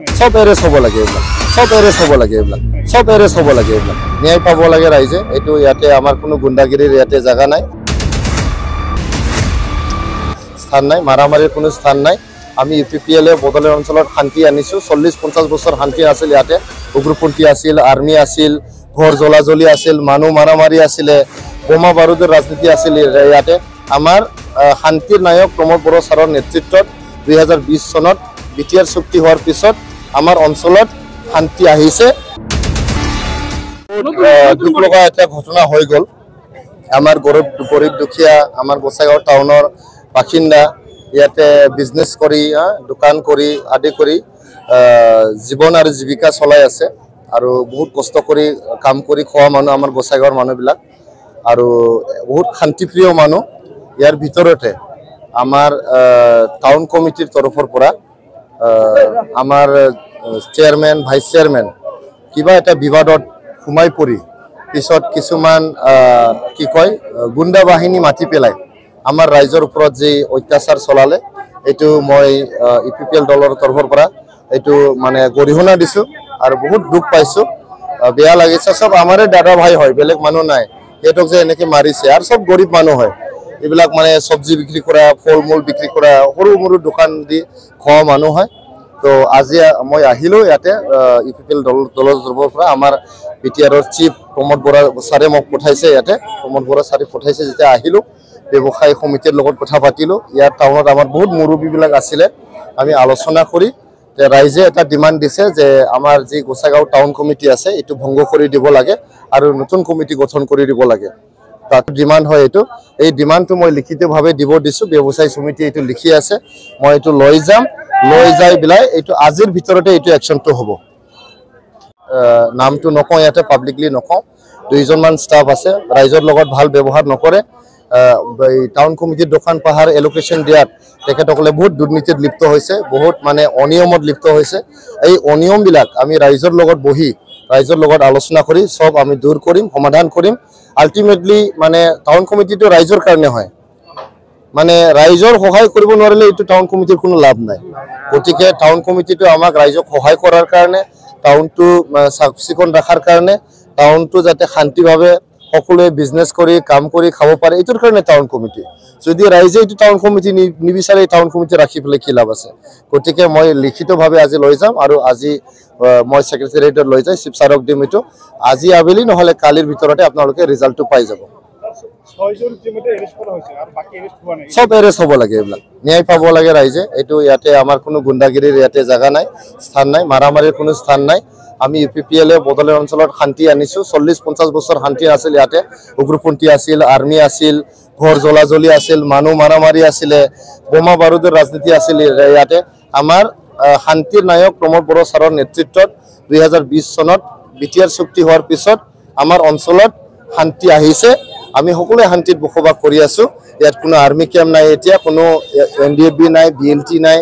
সব এৰেষ্ট হ'ব লাগে এইবিলাক, সব এৰেষ্ট হ'ব লাগে এইবিলাক, সব এৰেষ্ট হ'ব লাগে এইবিলাক, ন্যায় পাব লাগে ৰাইজে। এইটো ইয়াতে আমাৰ কোনো গুণ্ডাগিৰিৰ ইয়াতে জাগা নাই, স্থান নাই, মাৰামাৰীৰ কোনো স্থান নাই। আমি UPPL বদলে অঞ্চলত শান্তি আনিছোঁ। 40-50 বছৰ শান্তি আছিল ইয়াতে। উগ্ৰপন্থী আছিল, আৰ্মি আছিল, ঘৰ জ্বলা-জ্বলি আছিল, মানুহ মাৰামাৰী আছিলে, বোমা বাৰুদৰ ৰাজনীতি আছিল ইয়াতে। আমাৰ শান্তিৰ নায়ক প্ৰমোদ বড়ো ছাৰৰ নেতৃত্বত 2020 চনত BTR চুক্তি হোৱাৰ পিছত আমাৰ অঞ্চলত শান্তি আহিছে। দুখ লগা এটা ঘটনা হৈ গ'ল। আমাৰ গৰীব দুখীয়া আমাৰ গোসাইগাঁও টাউনৰ বাসিন্দা ইয়াতে বিজনেছ কৰি দোকান কৰি আদি কৰি জীৱন আৰু জীৱিকা চলাই আছে আৰু বহুত কষ্ট কৰি কাম কৰি খোৱা মানুহ আমাৰ গোসাইগাঁৱৰ মানুহবিলাক আৰু বহুত শান্তিপ্ৰিয় মানুহ। ইয়াৰ ভিতৰতে আমাৰ টাউন কমিটিৰ তৰফৰ পৰা আমাৰ চেয়াৰমেন ভাইচ চেয়াৰমেন কিবা এটা বিবাদত সোমাই পৰি পিছত কিছুমান কি কয় গুণ্ডা বাহিনী মাতি পেলাই আমাৰ ৰাইজৰ ওপৰত যি অত্যাচাৰ চলালে, এইটো মই UPPL দলৰ তৰফৰ পৰা এইটো মানে গৰিহণা দিছোঁ আৰু বহুত দুখ পাইছোঁ, বেয়া লাগিছে। চব আমাৰে দাদা ভাই হয়, বেলেগ মানুহ নাই। সিহঁতক যে এনেকৈ মাৰিছে আৰু চব গৰীব মানুহ হয়, এইবিলাক মানে চব্জি বিক্ৰী কৰা, ফল মূল বিক্ৰী কৰা, সৰু সৰু দোকান দি খোৱা মানুহ হয়। তো আজি মই আহিলোঁ ইয়াতে UPPL দলৰ তৰফৰ পৰা আমাৰ BTRৰ চিফ প্ৰমোদ বড়ো ছাৰে মোক পঠাইছে ইয়াতে। প্ৰমোদ বড়ো ছাৰে পঠাইছে যেতিয়া আহিলোঁ, ব্যৱসায়ী সমিতিৰ লগত কথা পাতিলোঁ। ইয়াৰ টাউনত আমাৰ বহুত মুৰব্বীবিলাক আছিলে, আমি আলোচনা কৰি ৰাইজে এটা ডিমাণ্ড দিছে যে আমাৰ যি গোসাইগাঁও টাউন কমিটি আছে এইটো ভংগ কৰি দিব লাগে আৰু নতুন কমিটি গঠন কৰি দিব লাগে। তাত ডিমাণ্ড হয় এইটো। এই ডিমাণ্ডটো মই লিখিতভাৱে দিব দিছোঁ। ব্যৱসায়ী সমিতি এইটো লিখি আছে, মই এইটো লৈ যাম, লৈ যাই পেলাই এইটো আজিৰ ভিতৰতে এইটো একশ্যনটো হ'ব। নামটো নকওঁ ইয়াতে, পাব্লিকলি নকওঁ। 2জনমান ষ্টাফ আছে, ৰাইজৰ লগত ভাল ব্যৱহাৰ নকৰে। টাউন কমিটিৰ দোকান পাহাৰ এলোকেশ্যন দিয়াত তেখেতসকলে বহুত দুৰ্নীতিত লিপ্ত হৈছে, বহুত মানে অনিয়মত লিপ্ত হৈছে। এই অনিয়মবিলাক আমি ৰাইজৰ লগত বহি ৰাইজৰ লগত আলোচনা কৰি সব আমি দূৰ কৰিম, সমাধান কৰিম। আল্টিমেটলি মানে টাউন কমিটিটো ৰাইজৰ কাৰণে হয়, মানে ৰাইজৰ সহায় কৰিব নোৱাৰিলে এইটো টাউন কমিটিৰ কোনো লাভ নাই। গতিকে টাউন কমিটিটো আমাক ৰাইজক সহায় কৰাৰ কাৰণে, টাউনটো চাফ চিকুণ ৰখাৰ কাৰণে, টাউনটো যাতে শান্তিভাৱে সকলোৱে বিজনেছ কৰি কাম কৰি খাব পাৰে, এইটোৰ কাৰণে টাউন কমিটি। যদি ৰাইজে এইটো টাউন কমিটি নিবিচাৰে, টাউন কমিটি ৰাখি পেলাই কি লাভ আছে? গতিকে মই লিখিতভাৱে আজি লৈ যাম আৰু আজি মই ছেক্ৰেটাৰিয়েটত লৈ যাই চিফ ছাৰক দিম। এইটো আজি আবেলি নহ'লে কালিৰ ভিতৰতে আপোনালোকে ৰিজাল্টটো পাই যাব। সব এৰেষ্ট হ'ব লাগে এইবিলাক, ন্যায় পাব লাগে ৰাইজে। এইটো ইয়াতে আমাৰ কোনো গুণ্ডাগিৰিৰ ইয়াতে জাগা নাই, স্থান নাই, মাৰামাৰীৰ কোনো স্থান নাই। আমি UPPL বদলে অঞ্চলত শান্তি আনিছোঁ। 40-50 বছৰ শান্তি আছিল ইয়াতে। উগ্ৰপন্থী আছিল, আৰ্মি আছিল, ঘৰ জ্বলা-জ্বলি আছিল, মানুহ মাৰামাৰী আছিলে, বোমা বাৰুদৰ ৰাজনীতি আছিল ইয়াতে। আমাৰ শান্তিৰ নায়ক প্ৰমোদ বড়ো ছাৰৰ নেতৃত্বত 2020 চনত BTR চুক্তি হোৱাৰ পিছত আমাৰ অঞ্চলত শান্তি আহিছে। আমি সকলোৱে শান্তিত বসবাস কৰি আছোঁ। ইয়াত কোনো আৰ্মি কেম্প নাই, এতিয়া কোনো NDFB নাই, BLT নাই,